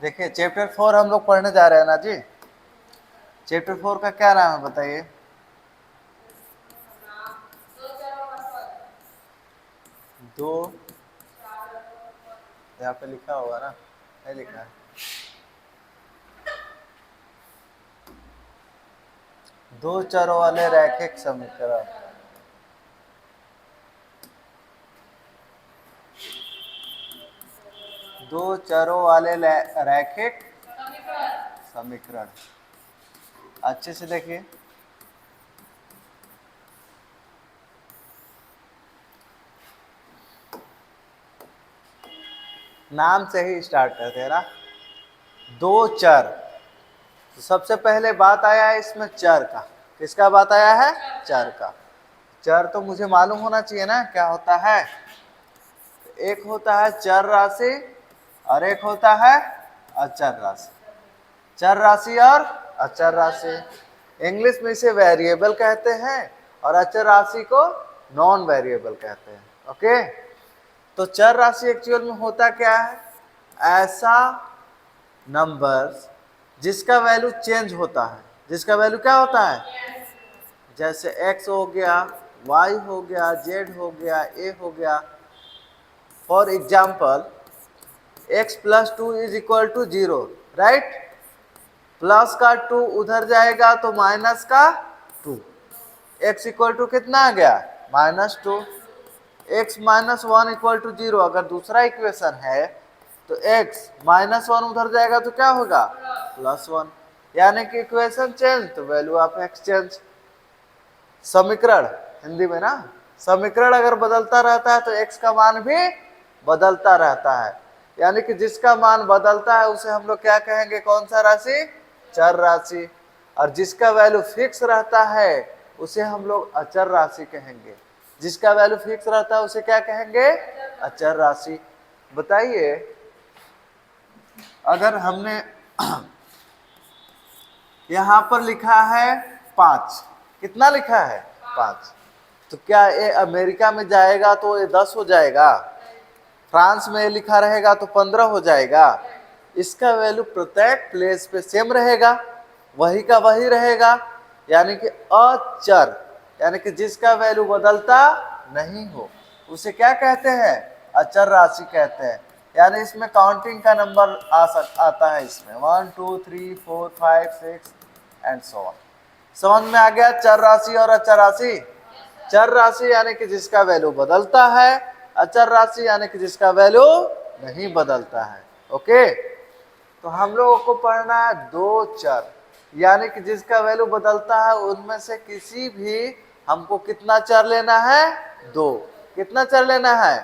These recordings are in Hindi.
देखिए चैप्टर 4 हम लोग पढ़ने जा रहे हैं ना जी। चैप्टर 4 का क्या नाम है बताइए। दो, यहाँ पे लिखा होगा ना, नहीं लिखा है। दो चरों वाले रैखिक समीकरण। दो चरों वाले रैखिक समीकरण। अच्छे से देखिए, नाम से ही स्टार्ट करते हैं ना। दो चर, तो सबसे पहले बात आया है इसमें चर का। किसका बात आया है? चर का। चर तो मुझे मालूम होना चाहिए ना क्या होता है। एक होता है चर राशि और एक होता है अचर राशि। चर राशि और अचर राशि, इंग्लिश में इसे वेरिएबल कहते हैं और अचर राशि को नॉन वेरिएबल कहते हैं। ओके, तो चर राशि एक्चुअल में होता क्या है? ऐसा नंबर्स जिसका वैल्यू चेंज होता है। जिसका वैल्यू क्या होता है? जैसे x हो गया, y हो गया, z हो गया, a हो गया। For example x plus 2 is equal to 0, right. Plus का 2 उधर जाएगा तो माइनस का 2। x इक्वल टू कितना आ गया? -2। x minus 1 equal to 0। अगर दूसरा इक्वेशन है तो x -1 उधर जाएगा तो क्या होगा? +1। यानी कि इक्वेशन चेंज तो वैल्यू ऑफ x चेंज। समीकरण हिंदी में ना, समीकरण अगर बदलता रहता है तो x का मान भी बदलता रहता है। यानी कि जिसका मान बदलता है उसे हम लोग क्या कहेंगे? कौन सा राशि? चर राशि। और जिसका वैल्यू फिक्स रहता है उसे हम लोग अचर राशि कहेंगे। जिसका वैल्यू फिक्स रहता है उसे क्या कहेंगे? अचर राशि। बताइए, अगर हमने यहां पर लिखा है 5, कितना लिखा है? 5, तो क्या ये अमेरिका में जाएगा तो ये 10 हो जाएगा? फ्रांस में लिखा रहेगा तो 15 हो जाएगा? इसका वैल्यू प्रत्येक प्लेस पे सेम रहेगा, वही का वही रहेगा। यानी कि अचर, यानी कि जिसका वैल्यू बदलता नहीं हो उसे क्या कहते हैं? अचर राशि कहते हैं। यानी इसमें काउंटिंग का नंबर आता है इसमें 1 2 3 4 5 6 एंड सो ऑन। समझ में आ गया चर राशि और अचर राशि? चर राशि यानी कि जिसका वैल्यू बदलता है, अचर राशि यानी कि जिसका वैल्यू नहीं बदलता है। ओके, तो हम लोगों को पढ़ना है दो चर, यानी कि जिसका वैल्यू बदलता है उनमें से किसी भी हमको कितना चर लेना है? दो। कितना चर लेना है?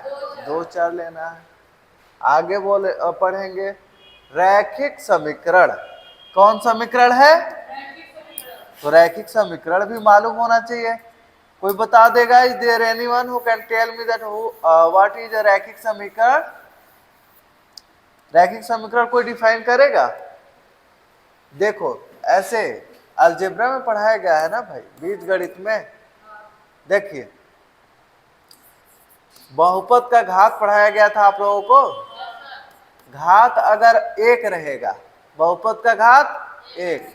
दो चर लेना है। आगे बोले पढ़ेंगे रैखिक समीकरण। कौन समीकरण है? तो रैखिक समीकरण भी मालूम होना चाहिए। कोई बता देगा? Is there anyone who can tell me that what is a रैखिक समीकरण? रैखिक समीकरण कोई डिफाइन करेगा? देखो, ऐसे अलजेब्रा में पढ़ाया गया है ना भाई, बीजगणित में। देखिए, बहुपद का घात पढ़ाया गया था आप लोगों को। घात अगर एक रहेगा, बहुपद का घात एक,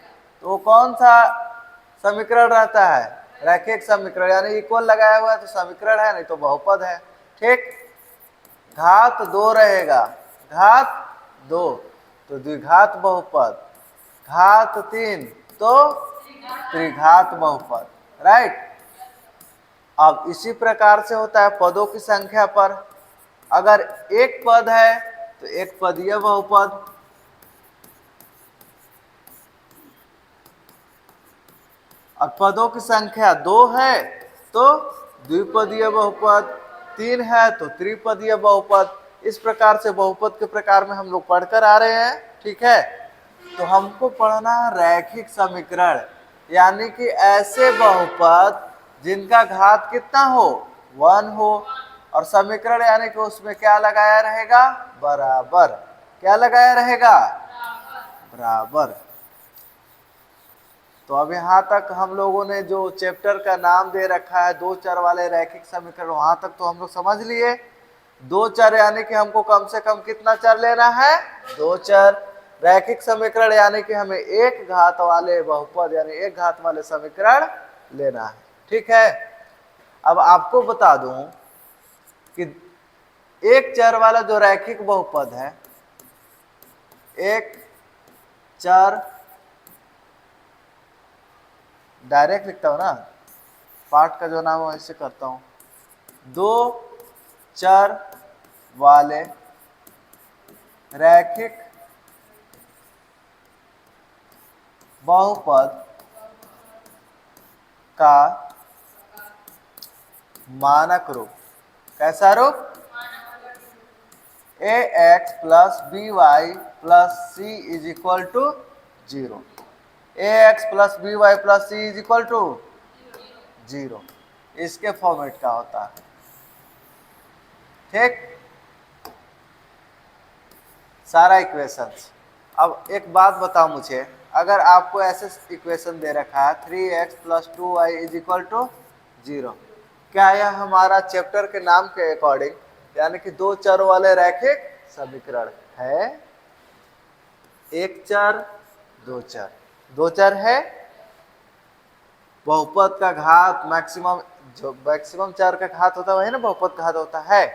तो कौन सा समीकरण रहता है? रैखिक समीकरण। यानी इक्वल लगाया हुआ है तो समीकरण है, नहीं तो बहुपद है। ठीक। घात दो रहेगा, घात दो तो द्विघात बहुपद। घात तीन तो त्रिघात बहुपद, राइट। अब इसी प्रकार से होता है पदों की संख्या पर। अगर एक पद है तो एक पदीय बहुपद, और पदों की संख्या दो है तो द्विपदीय बहुपद, तीन है तो त्रिपदीय बहुपद। इस प्रकार से बहुपद के प्रकार में हम लोग पढ़कर आ रहे हैं। ठीक है, तो हमको पढ़ना है रैखिक समीकरण, यानी कि ऐसे बहुपद जिनका घात कितना हो? 1 हो। और समीकरण यानी कि उसमें क्या लगाया रहेगा? बराबर। क्या लगाया रहेगा? बराबर। तो अब यहाँ तक हम लोगों ने जो चैप्टर का नाम दे रखा है दो चर वाले रैखिक समीकरण, वहां तक तो हम लोग समझ लिए। दो चर यानी कि हमको कम से कम कितना चर लेना है? दो चर। रैखिक समीकरण यानी कि हमें एक घात वाले बहुपद यानी एक घात वाले समीकरण लेना है। ठीक है, अब आपको बता दूं कि एक चर वाला जो रैखिक बहुपद है, एक चर, डायरेक्ट लिखता हूं ना, पार्ट का जो नाम है इससे करता हूं, दो चर वाले रैखिक बहुपद का मानक रूप। कैसा रूप? ax plus by plus c is equal to 0। ax plus by plus c is equal to 0, इसके फॉर्मेट का होता है। ठीक, सारा इक्वेशंस। अब एक बात बताओ मुझे, अगर आपको ऐसे इक्वेशन दे रखा है 3x plus 2y is equal to 0, क्या यह हमारा चैप्टर के नाम के अकॉर्डिंग यानी कि दो चरों वाले रैखिक समीकरण है? एक चर, दो चर, दो चर है, बहुपद का घात मैक्सिमम, जो मैक्सिमम चर का घात होता है वही ना बहुपद का घात होता है,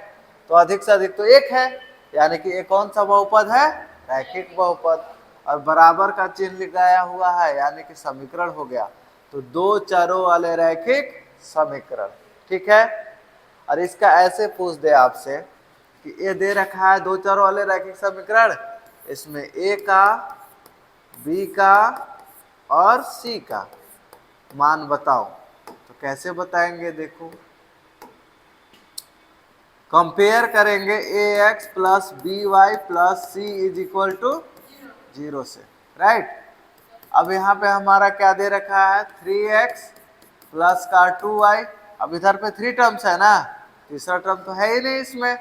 तो अधिक से अधिक तो एक है, यानी कि एक कौन सा बहुपद है? रैखिक बहुपद। और बराबर का चिन्ह लगाया हुआ है यानी कि समीकरण हो गया, तो दो चरों वाले रैखिक समीकरण। ठीक है, और इसका ऐसे पूछ दे आपसे कि ये दे रखा है दो चरों वाले रैखिक समीकरण, इसमें ए का, बी का और सी का मान बताओ, तो कैसे बताएंगे? देखो, कंपेयर करेंगे ax plus by plus c is equal to 0 से, राइट। अब यहाँ पे हमारा क्या दे रखा है? 3x प्लस का 2y, अब इधर पे 3 टर्म्स है ना, तीसरा टर्म तो है ही नहीं इसमें,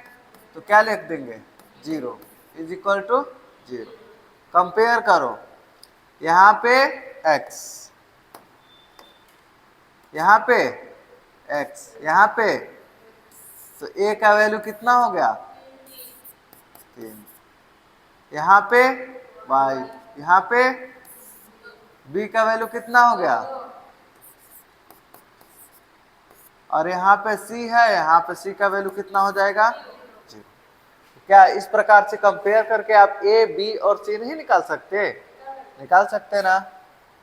तो क्या लिख देंगे? 0 इज इक्वल टू 0। कंपेयर करो, यहाँ पे x, यहाँ पे x, यहाँ पे, तो a का वैल्यू कितना हो गया? 3। यहाँ पे y, यहाँ पे b का वैल्यू कितना हो गया? और यहाँ पे c है, यहाँ पे c का वैल्यू कितना हो जाएगा? 0। क्या इस प्रकार से कंपेयर करके आप a, b और c नहीं निकाल सकते? निकाल सकते ना?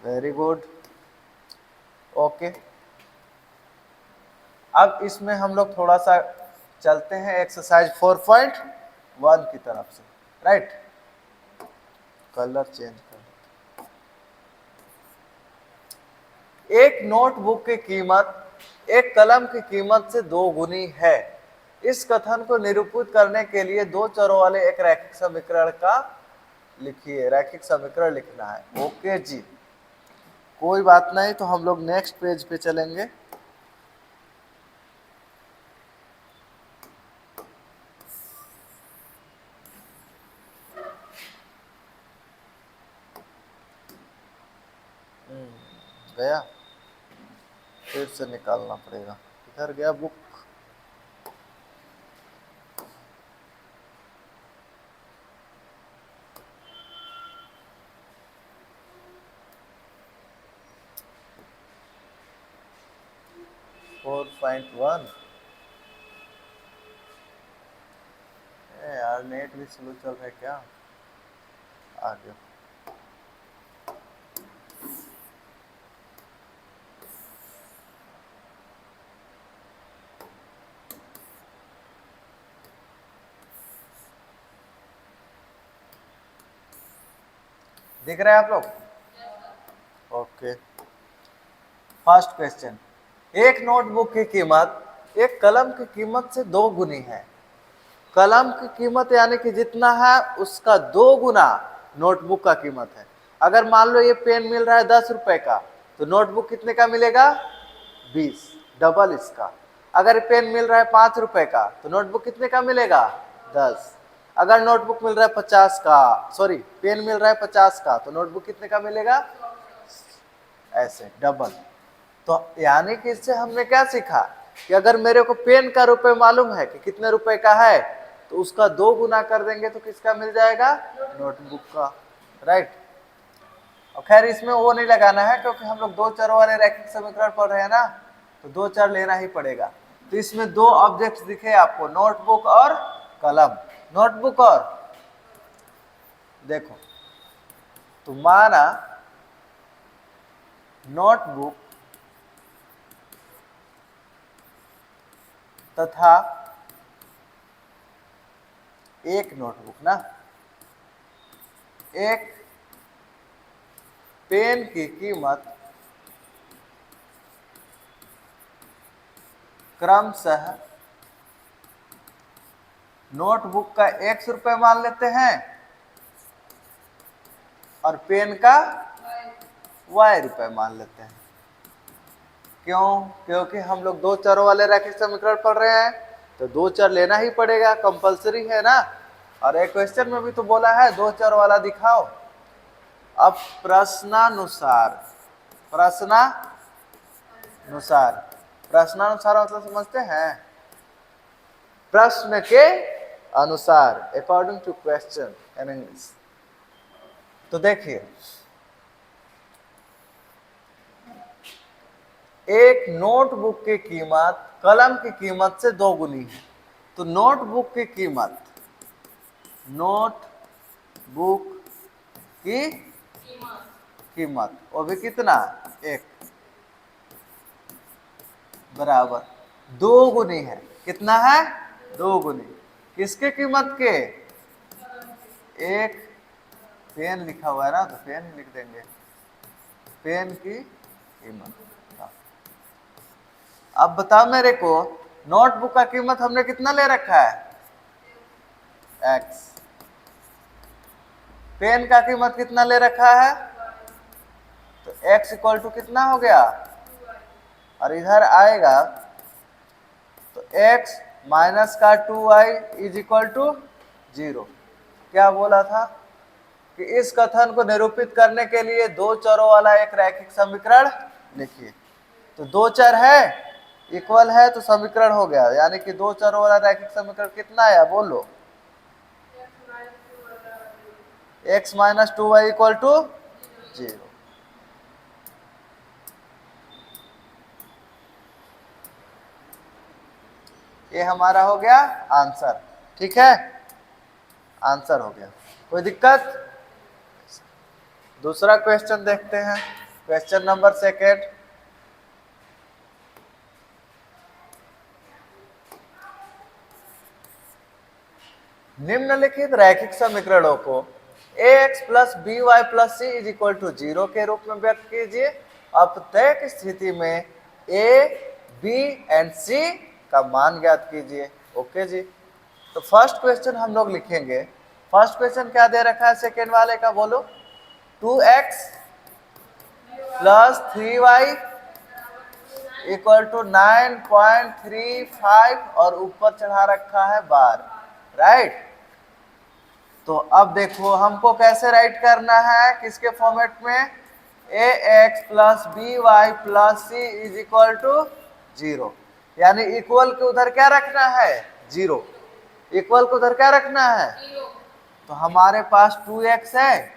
Very good, okay. अब इसमें हम लोग थोड़ा सा चलते हैं एक्सरसाइज 4.1 की तरफ से, राइट। कलर चेंज कर, एक नोटबुक की कीमत एक कलम की कीमत से 2 गुनी है। इस कथन को निरूपित करने के लिए दो चरों वाले एक रैखिक समीकरण का लिखिए। रैखिक समीकरण लिखना है, ओके जी, कोई बात नहीं। तो हम लोग नेक्स्ट पेज पे चलेंगे। गया, फिर से निकालना पड़ेगा। इधर गया बुक, यार नेट भी स्लो चल रहा है क्या? आ गया। दिख रहा है आप लोग? ओके। फर्स्ट क्वेश्चन, एक नोटबुक की कीमत एक कलम की कीमत से 2 गुनी है। कलम की कीमत यानी कि जितना है उसका 2 गुना नोटबुक का कीमत है। अगर मान लो ये पेन मिल रहा है 10 रुपए का, तो नोटबुक कितने का मिलेगा? 20, डबल इसका। अगर पेन मिल रहा है 5 रुपए का, तो नोटबुक कितने का मिलेगा? 10। अगर नोटबुक मिल रहा है 50 का, सॉरी पेन मिल रहा है 50 का, तो नोटबुक कितने का मिलेगा? ऐसे डबल। तो यानी कि इससे हमने क्या सीखा कि अगर मेरे को पेन का रुपए मालूम है कि कितने रुपए का है, तो उसका 2 गुना कर देंगे तो किसका मिल जाएगा? नोटबुक का। राइट। और खैर इसमें वो नहीं लगाना है क्योंकि हम लोग दो चरों वाले रैखिक समीकरण पढ़ रहे हैं ना, तो दो चर लेना ही पड़ेगा। तो इसमें दो ऑब्जेक्ट्स दिखे आपको, नोटबुक और कलम। नोटबुक और देखो, तो माना नोटबुक तथा एक नोटबुक ना, एक पेन की कीमत क्रमशः नोटबुक का 100 रुपये मान लेते हैं और पेन का y रुपये मान लेते हैं। क्यों? क्योंकि हम लोग दो चरों वाले रैखिक समीकरण पढ़ रहे हैं, तो दो चर लेना ही पड़ेगा, कंपलसरी है ना। और एक क्वेश्चन में भी तो बोला है दो चर वाला दिखाओ। अब प्रश्नानुसार मतलब समझते हैं, प्रश्न के अनुसार, according to question in English. तो देखिए, एक नोटबुक की कीमत कलम की कीमत से 2 गुनी है। तो नोटबुक की कीमत वो भी कितना, 1 बराबर 2 गुनी है। कितना है? 2 गुनी। किसके कीमत के? एक पेन लिखा हुआ है ना, तो पेन ही लिख देंगे, पेन की कीमत। अब बताओ मेरे को, नोटबुक का कीमत हमने कितना ले रखा है? x। पेन का कीमत कितना ले रखा है? तो x इक्वल टू कितना हो गया? और इधर आएगा तो x माइनस का 2y इज इक्वल टू 0। क्या बोला था कि इस कथन को निरूपित करने के लिए दो चरों वाला एक रैखिक समीकरण लिखिए। तो दो चर है, इक्वल है, तो समीकरण हो गया। यानी कि दो चरों वाला रैखिक समीकरण कितना आया? बोलो। x minus 2y equal to 0। ये हमारा हो गया आंसर। ठीक है, आंसर हो गया। कोई दिक्कत? दूसरा क्वेश्चन देखते हैं, क्वेश्चन नंबर 2। निम्नलिखित रैखिक समीकरणों को ax plus B Y plus c is equal to 0 के रूप में व्यक्त कीजिए। अब प्रत्येक स्थिति में a, b एंड c का मान ज्ञात कीजिए। ओके जी। तो फर्स्ट क्वेश्चन हम लोग लिखेंगे। फर्स्ट क्वेश्चन क्या दे रखा है सेकेंड वाले का? बोलो। 2x plus 3y equal to 9.35 और ऊपर चढ़ा रखा है बार। राइट। तो अब देखो हमको कैसे राइट करना है, किसके फॉर्मेट में? ax plus B Y plus c is equal to 0। यानी इक्वल के उधर क्या रखना है? 0। इक्वल को उधर क्या रखना है? तो हमारे पास 2x है,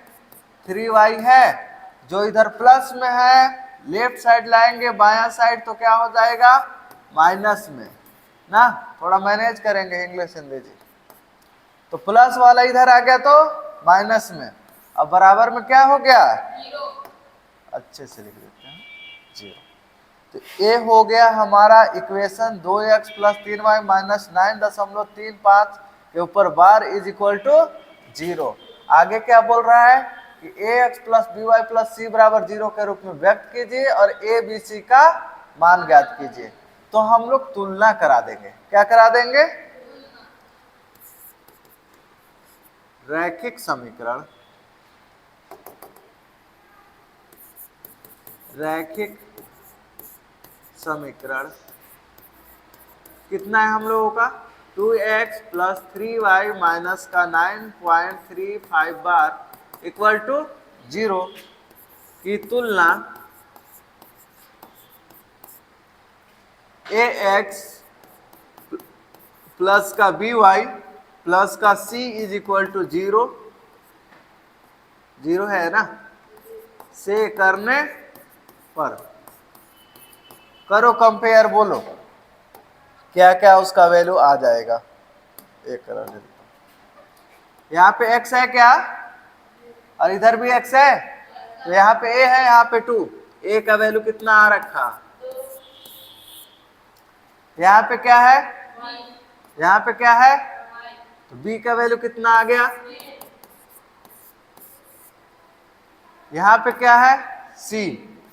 3y है, जो इधर प्लस में है लेफ्ट साइड लाएंगे, बायां साइड तो क्या हो जाएगा? माइनस में ना। थोड़ा मैनेज करेंगे इंग्लिश हिंदी जी। तो प्लस वाला इधर आ गया तो माइनस में। अब बराबर में क्या हो गया? 0। अच्छे से लिख देते हैं 0। तो ये हो गया हमारा equation 2x plus 3y minus 9.35 के ऊपर बार इज इक्वल टू 0। आगे क्या बोल रहा है कि ax plus B Y plus C बराबर 0 के रूप में व्यक्त कीजिए और a b c का मान ज्ञात कीजिए। तो हम लोग तुलना करा देंगे। क्या करा देंगे? रैखिक समीकरण कितना है हम लोगों का? 2x प्लस 3y माइनस का 9.35 बार इक्वल टू 0 की तुलना ax प्लस का by प्लस का c इज इक्वल टू 0 0 है ना, से करने पर करो कंपेयर, बोलो क्या क्या उसका वैल्यू आ जाएगा। एक करो, यहाँ पे x है क्या, और इधर भी x है, तो यहाँ पे a है, यहाँ पे 2, a का वैल्यू कितना आ रखा, यहाँ पे क्या है, यहाँ पे क्या है, तो b का वैल्यू कितना आ गया, यहाँ पे क्या है c,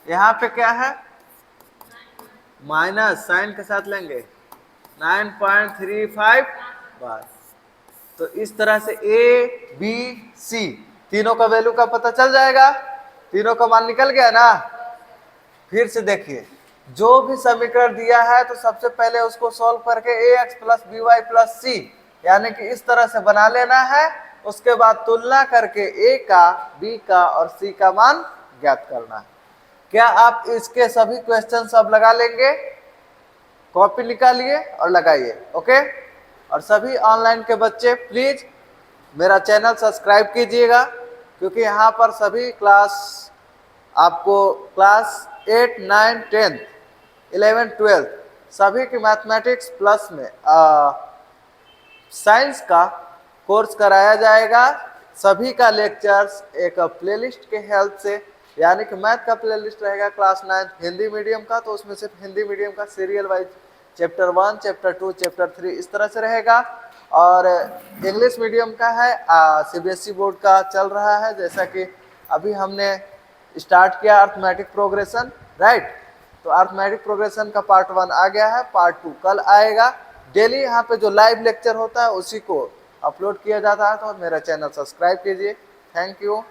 यहाँ पे क्या है माइनस साइन के साथ लेंगे 9.35 बार। तो इस तरह से a b c तीनों का वैल्यू का पता चल जाएगा, तीनों का मान निकल गया ना। फिर से देखिए, जो भी समीकरण दिया है तो सबसे पहले उसको सॉल्व करके ax plus B Y plus C यानी कि इस तरह से बना लेना है। उसके बाद तुलना करके a का, b का और c का मान ज्ञात करना है। क्या आप इसके सभी क्वेश्चन अब लगा लेंगे, कॉपी निकालिए और लगाइए, ओके। और सभी ऑनलाइन के बच्चे प्लीज मेरा चैनल सब्सक्राइब कीजिएगा, क्योंकि यहाँ पर सभी क्लास आपको क्लास 8, 9, 10, 11, 12 सभी की मैथमेटिक्स प्लस में साइंस का कोर्स कराया जाएगा। सभी का लेक्चर्स एक प्लेलिस्ट के हेल्प से, यानी कि मैथ का प्लेलिस्ट रहेगा क्लास 9 हिंदी मीडियम का, तो उसमें सिर्फ हिंदी मीडियम का serial wise chapter 1, chapter 2, chapter 3 इस तरह से रहेगा। और इंग्लिश मीडियम का है, सीबीएसई बोर्ड का चल रहा है, जैसा कि अभी हमने स्टार्ट किया अर्थमेटिक प्रोग्रेशन, राइट। तो अर्थमेटिक प्रोग्रेशन का पार्ट 1 आ गया है, पार्ट 2 कल आएगा। डेली यहाँ पे जो लाइव लेक्चर होता है उसी को अपलोड किया जाता है, तो मेरा चैनल सब्सक्राइब कीजिए। Thank you.